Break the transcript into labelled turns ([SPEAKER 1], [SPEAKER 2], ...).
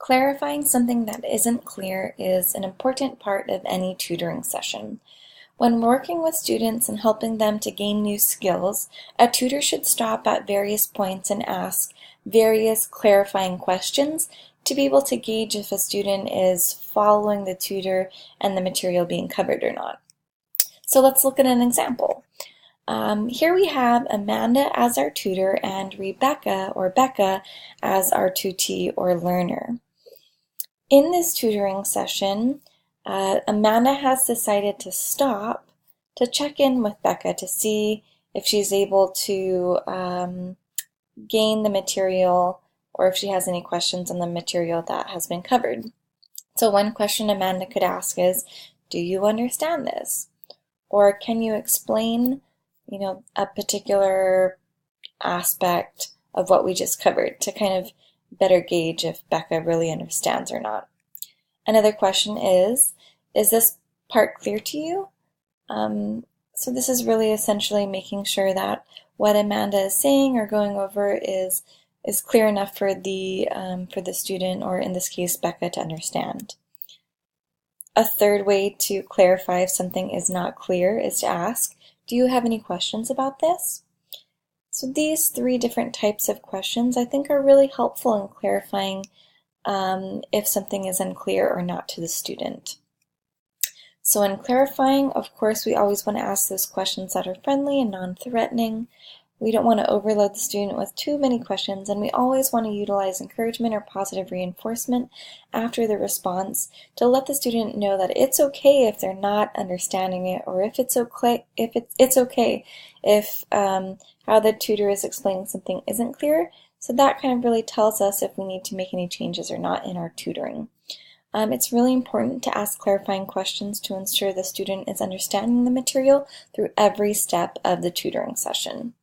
[SPEAKER 1] Clarifying something that isn't clear is an important part of any tutoring session. When working with students and helping them to gain new skills, a tutor should stop at various points and ask various clarifying questions to be able to gauge if a student is following the tutor and the material being covered or not. So let's look at an example. Here we have Amanda as our tutor and Rebecca or Becca as our tutee or learner. In this tutoring session, Amanda has decided to stop to check in with Becca to see if she's able to gain the material or if she has any questions on the material that has been covered. So one question Amanda could ask is, do you understand this? Or can you explain, a particular aspect of what we just covered to kind of better gauge if Becca really understands or not. Another question is this part clear to you? So this is really essentially making sure that what Amanda is saying or going over is clear enough for the student, or in this case, Becca, to understand. A third way to clarify if something is not clear is to ask, do you have any questions about this? So these three different types of questions I think are really helpful in clarifying if something is unclear or not to the student. So in clarifying, of course, we always want to ask those questions that are friendly and non-threatening. We don't want to overload the student with too many questions, and we always want to utilize encouragement or positive reinforcement after the response to let the student know that it's okay if they're not understanding it, or if it's okay if how the tutor is explaining something isn't clear. So that kind of really tells us if we need to make any changes or not in our tutoring. It's really important to ask clarifying questions to ensure the student is understanding the material through every step of the tutoring session.